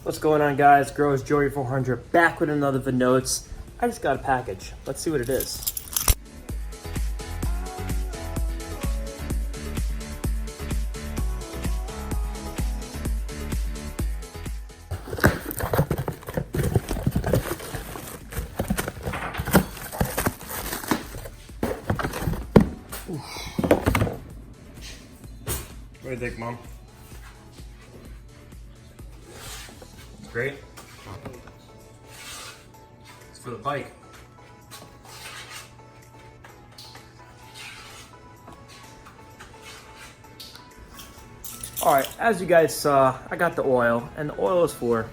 What's going on, guys? Growers Joey 400 back with another Vnotes. I just got a package. Let's see what it is. What do you think, Mom? It's great. It's for the bike. Alright, as you guys saw, I got the oil, and the oil is for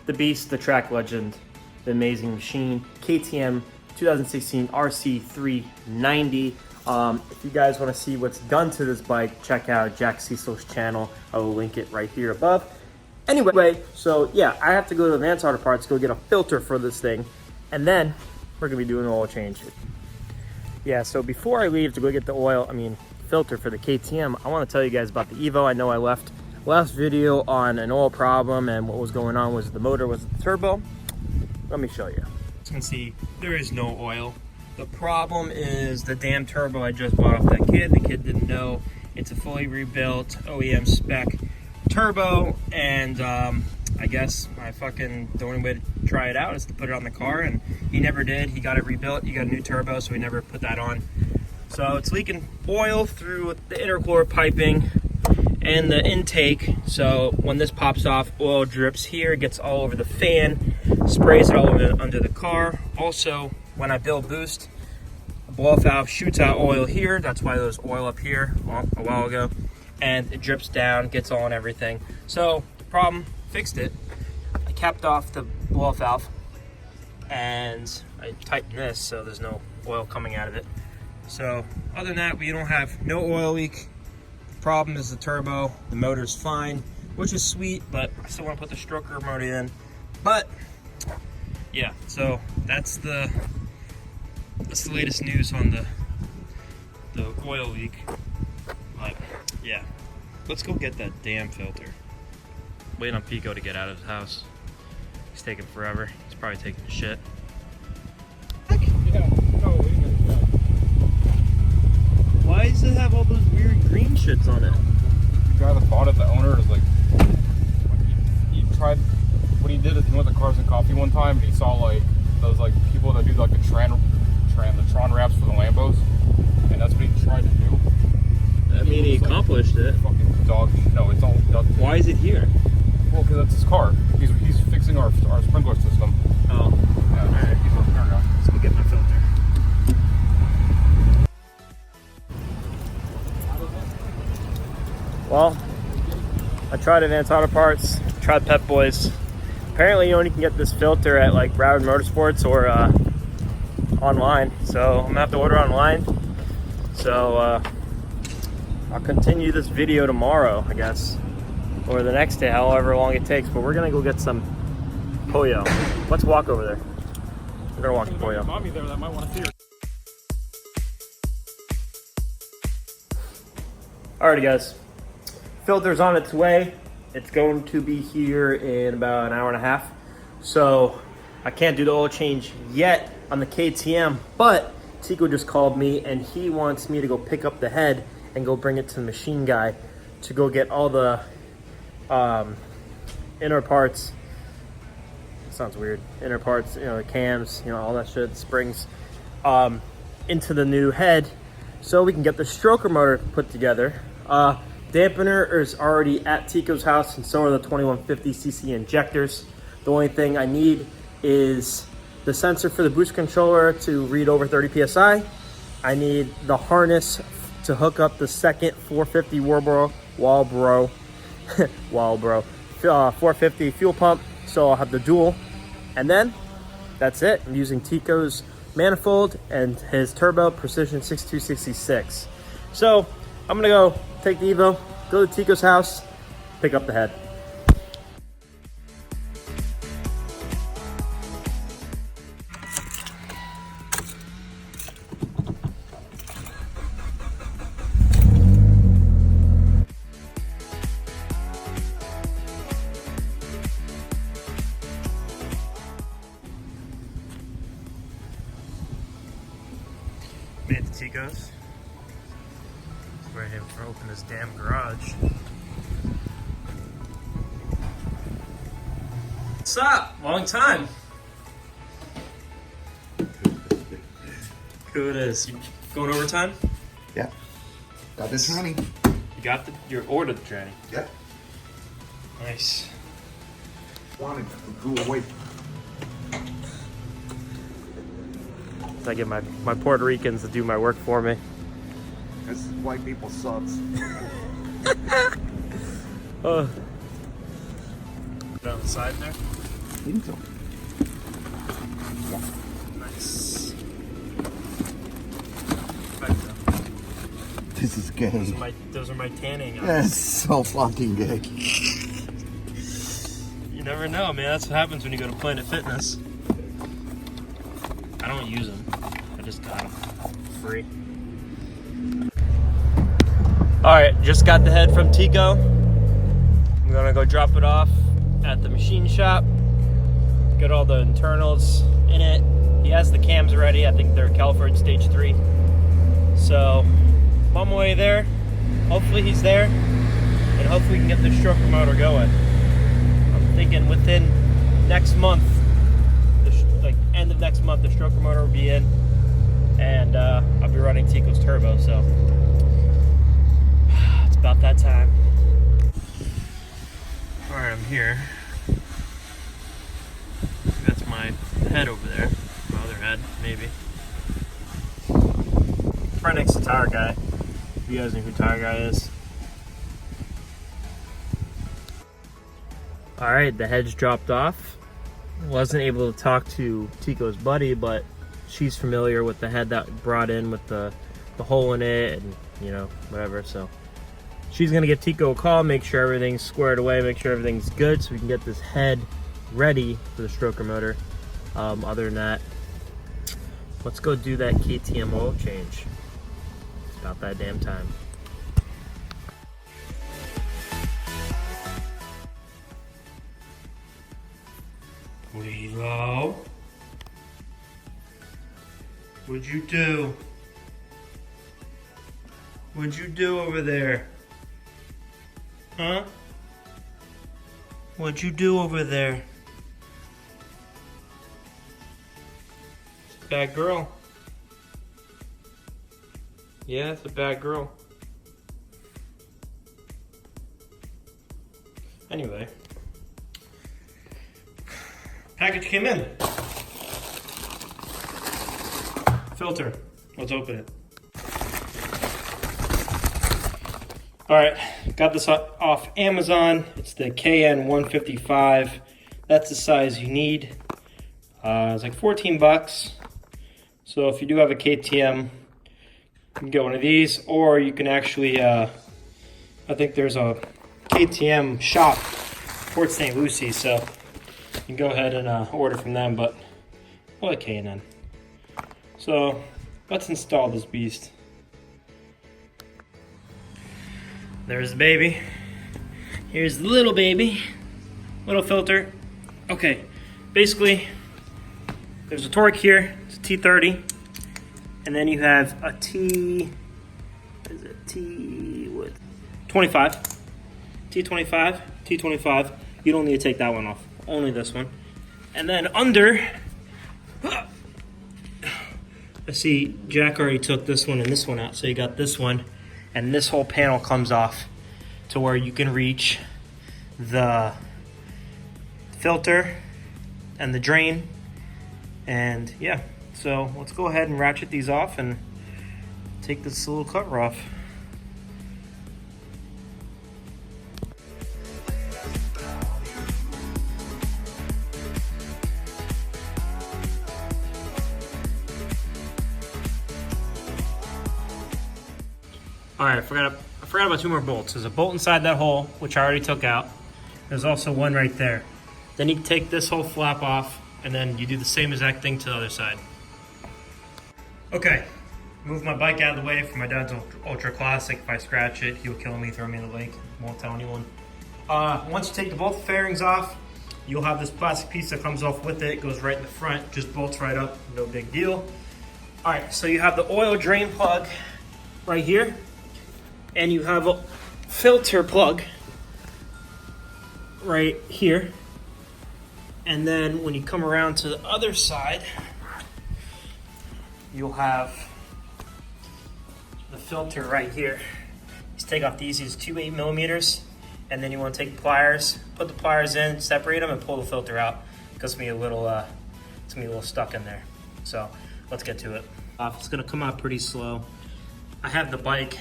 the beast, the track legend, the amazing machine, KTM 2016 RC390. If you guys want to see what's done to this bike, check out Jack Cecil's channel. I will link it right here above. Anyway, so yeah, I have to go to the Vance Auto Parts, go get a filter for this thing, and then we're gonna be doing an oil change. Yeah, so before I leave to go get the filter for the KTM, I want to tell you guys about the Evo. I know I left last video on an oil problem, and what was going on was the motor, was the turbo. Let me show you. As you can see, there is no oil. The problem is the damn turbo I just bought off that kid. The kid didn't know it's a fully rebuilt OEM spec turbo, and I guess the only way to try it out is to put it on the car, and he never did. He got it rebuilt. He got a new turbo, so he never put that on. So it's leaking oil through the intercooler piping and the intake. So when this pops off, oil drips here, gets all over the fan, sprays it all over under the car. Also, when I build boost, a blow-off valve shoots out oil here. That's why there was oil up here a while ago. And it drips down, gets all on everything. So the problem, fixed it. I capped off the blow-off valve and I tightened this so there's no oil coming out of it. So other than that, we don't have no oil leak. The problem is the turbo. The motor's fine, which is sweet, but I still want to put the stroker motor in. But yeah, so that's the latest news on the oil leak. But yeah, let's go get that damn filter. Waiting on Pico to get out of his house. He's taking forever. He's probably taking a shit. Yeah, no, why does it have all those weird green shits on it? the guy that bought it, the owner, is like, he tried, what he did is he went to Cars and Coffee one time and he saw like those like people that do like the Tron wraps for the Lambos, and that's what he tried to do. I mean, he accomplished it. Fucking dog. No, it's all duct tape. Why is it here? Well, because that's his car. He's fixing our sprinkler system. Oh. Yeah. All right. He's working on it. Let's go get my filter. Well, I tried Advanced Auto Parts, tried Pep Boys. Apparently you only can get this filter at like Broward Motorsports or online. So I'm gonna have to order online. So I'll continue this video tomorrow, I guess. Or the next day, however long it takes. But we're gonna go get some pollo. Let's walk over there. We're gonna walk to pollo. Mommy there that might want to see her. Alrighty, guys. Filter's on its way. It's going to be here in about an hour and a half. So I can't do the oil change yet on the KTM, but Tico just called me and he wants me to go pick up the head and go bring it to the machine guy to go get all the inner parts. It sounds weird. Inner parts, you know, the cams, you know, all that shit, springs, into the new head so we can get the stroker motor put together. Dampener is already at Tico's house, and so are the 2150cc injectors. The only thing I need is the sensor for the boost controller to read over 30 psi. I need the harness to hook up the second 450 Walbro 450 fuel pump, so I'll have the dual. And then that's it. I'm using Tico's manifold and his turbo Precision 6266. So I'm gonna go take the Evo, go to Tico's house, pick up the head. Made the Ticos. Ready to open this damn garage. What's up? Long time. Who it is? You going overtime? Yeah. Got this running. You got your order the tranny. Yeah. Nice. Wanted to go away. I get my Puerto Ricans to do my work for me. This is white people sucks. Oh. Put it on the side there. I think so. Yeah. Nice. This is gay. Those are my tanning eyes. That's so fucking gay. You never know, man. That's what happens when you go to Planet Fitness. I don't use them. I just got them free. Alright, just got the head from Tico. I'm gonna go drop it off at the machine shop. Get all the internals in it. He has the cams ready. I think they're California Stage 3. So, I'm on my way there. Hopefully he's there. And hopefully we can get the stroker motor going. I'm thinking within next month, like end of next month, the stroker motor will be in. And I'll be running Tico's turbo, so it's about that time. Alright, I'm here. That's my head over there. My other head, maybe. Right next to Tire Guy. If you guys know who Tire Guy is. Alright, the head's dropped off. Wasn't able to talk to Tico's buddy, but she's familiar with the head that brought in with the hole in it and, you know, whatever. So she's gonna give Tico a call, make sure everything's squared away, make sure everything's good so we can get this head ready for the stroker motor. Other than that, let's go do that KTM oil change. It's about that damn time. Weevo, what'd you do? What'd you do over there? Huh? What'd you do over there? It's a bad girl. Yeah, it's a bad girl. Anyway. Package came in. Filter. Let's open it. Alright, got this off Amazon. It's the KN155. That's the size you need. It's like 14 bucks. So if you do have a KTM, you can get one of these, or you can actually, I think there's a KTM shop, Port St. Lucie, so you can go ahead and order from them, but I like K&N. So let's install this beast. There's the baby. Here's the little baby. Little filter. Okay, basically, there's a torque here. It's a T30. And then you have a T25. T25. T25. You don't need to take that one off. Only this one. And then under, I see Jack already took this one and this one out. So you got this one. And this whole panel comes off to where you can reach the filter and the drain. And yeah, so let's go ahead and ratchet these off and take this little cover off. All right, I forgot about two more bolts. There's a bolt inside that hole, which I already took out. There's also one right there. Then you can take this whole flap off, and then you do the same exact thing to the other side. Okay, move my bike out of the way for my dad's Ultra Classic. If I scratch it, he'll kill me, throw me in the lake. Won't tell anyone. Once you take the both fairings off, you'll have this plastic piece that comes off with it. It goes right in the front, just bolts right up, no big deal. All right, so you have the oil drain plug right here, and you have a filter plug right here. And then when you come around to the other side, you'll have the filter right here. Just take off these 2 8mm, and then you want to take pliers, put the pliers in, separate them, and pull the filter out. It's gonna be a little stuck in there. So let's get to it. It's gonna come out pretty slow. I have the bike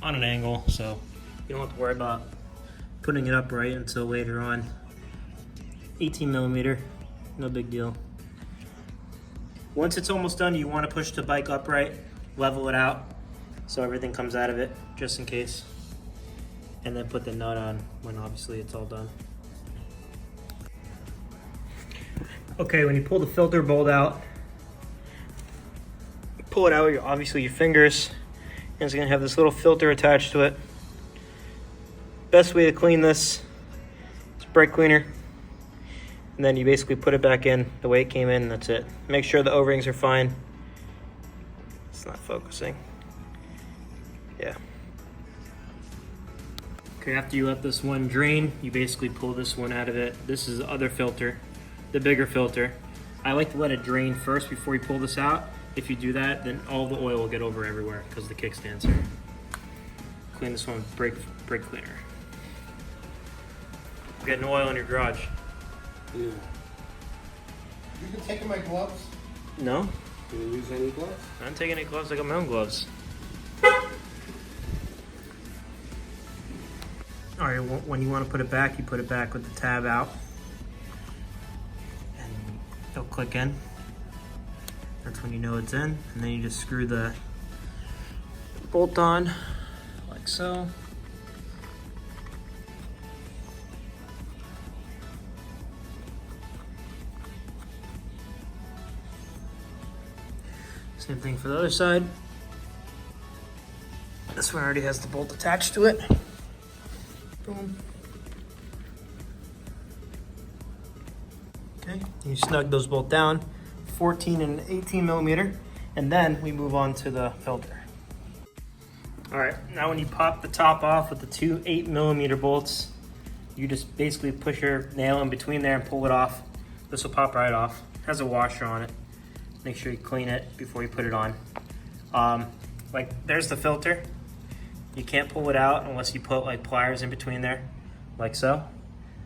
on an angle, so you don't have to worry about putting it upright until later on. 18mm, no big deal. Once it's almost done, you want to push the bike upright, level it out so everything comes out of it, just in case. And then put the nut on when obviously it's all done. Okay, when you pull the filter bolt out, pull it out with obviously your fingers, and it's gonna have this little filter attached to it. Best way to clean this is brake cleaner. And then you basically put it back in the way it came in, and that's it. Make sure the O-rings are fine. It's not focusing. Yeah. Okay, after you let this one drain, you basically pull this one out of it. This is the other filter, the bigger filter. I like to let it drain first before you pull this out. If you do that, then all the oil will get over everywhere because the kickstands here. Clean this one with brake cleaner. You're getting oil in your garage. Yeah. You can take my gloves. No, Can you use any gloves? I don't take any gloves. I got my own gloves. All right, when you want to put it back, you put it back with the tab out, and it'll click in. That's when you know it's in, and then you just screw the bolt on, like so. Same thing for the other side. This one already has the bolt attached to it. Boom. Okay, you snug those both down, 14 and 18mm, and then we move on to the filter. All right, now when you pop the top off with the 2 8mm bolts, you just basically push your nail in between there and pull it off. This will pop right off. It has a washer on it. Make sure you clean it before you put it on. Like there's the filter. You can't pull it out unless you put like pliers in between there, like so.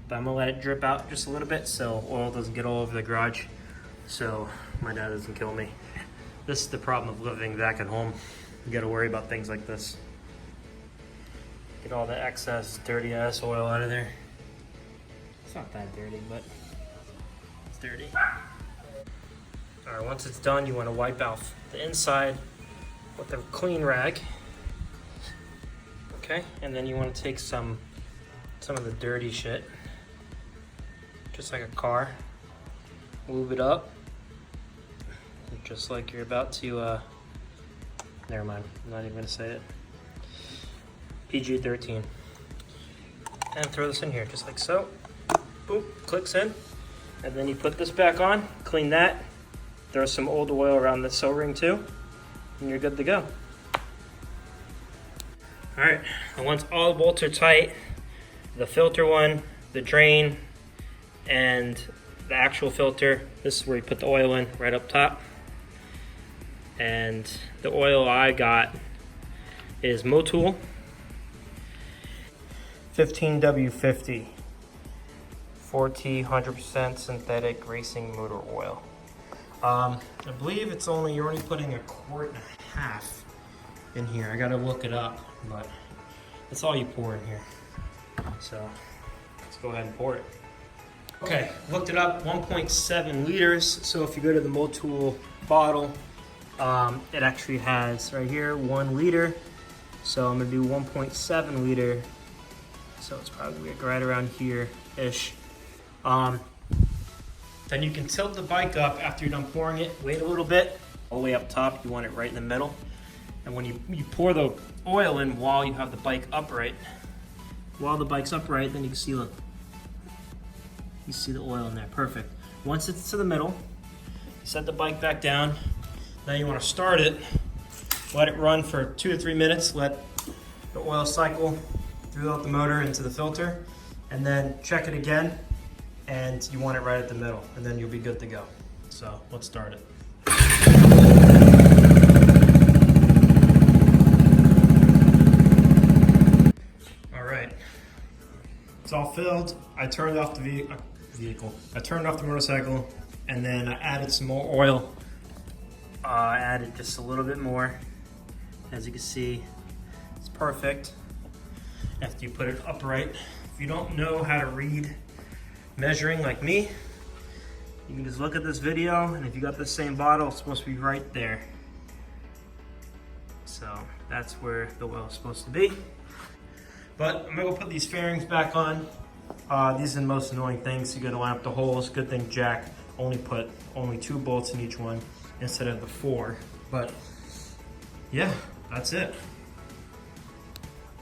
But I'm gonna let it drip out just a little bit so oil doesn't get all over the garage, so my dad doesn't kill me. This is the problem of living back at home. You gotta worry about things like this. Get all the excess dirty ass oil out of there. It's not that dirty, but it's dirty. All right, once it's done, you want to wipe out the inside with a clean rag. Okay, and then you want to take some of the dirty shit, just like a car, lube it up, just like you're about to, never mind, I'm not even gonna say it. PG-13. And throw this in here, just like so. Boom, clicks in. And then you put this back on, clean that. Throw some old oil around the O-ring too, and you're good to go. All right, and once all the bolts are tight, the filter one, the drain, and the actual filter, this is where you put the oil in, right up top. And the oil I got is Motul 15W50 4T 100% synthetic racing motor oil. I believe you're only putting 1.5 quarts in here. I gotta look it up, but that's all you pour in here. So let's go ahead and pour it. Okay, looked it up, 1.7 liters. So if you go to the Motul bottle, it actually has right here 1 liter. So I'm gonna do 1.7 liter. So it's probably right around here-ish. Then you can tilt the bike up after you're done pouring it. Wait a little bit. All the way up top, you want it right in the middle. And when you pour the oil in while you have the bike upright, while the bike's upright, then you can see, look, you see the oil in there, perfect. Once it's to the middle, set the bike back down, Now you want to start it, let it run for 2 to 3 minutes, let the oil cycle throughout the motor into the filter, and then check it again, and you want it right at the middle, and then you'll be good to go. So let's start it. All right, it's all filled. I turned off the vehicle. I turned off the motorcycle, and then I added some more oil. I added just a little bit more. As you can see, it's perfect after you put it upright. If you don't know how to read measuring like me, you can just look at this video, and if you got the same bottle, it's supposed to be right there. So that's where the oil is supposed to be. But I'm gonna go put these fairings back on. These are the most annoying things. You gotta line up the holes. Good thing Jack only put 2 bolts in each one instead of the 4. But yeah, that's it.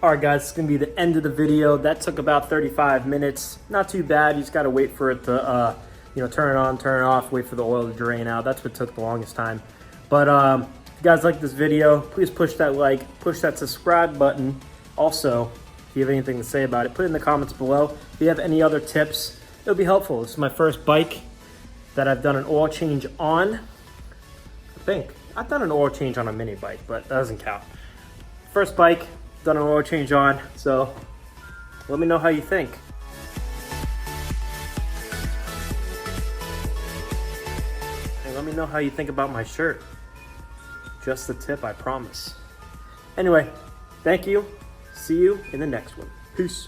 All right, guys, it's gonna be the end of the video. That took about 35 minutes. Not too bad. You just gotta wait for it to, turn it on, turn it off, wait for the oil to drain out. That's what took the longest time. But if you guys like this video, please push that like, push that subscribe button. Also, if you have anything to say about it, put it in the comments below. If you have any other tips, it'll be helpful. This is my first bike that I've done an oil change on. I think I've done an oil change on a mini bike, but that doesn't count. First bike, done an oil change on, so let me know how you think. And let me know how you think about my shirt. Just the tip, I promise. Anyway, thank you. See you in the next one. Peace.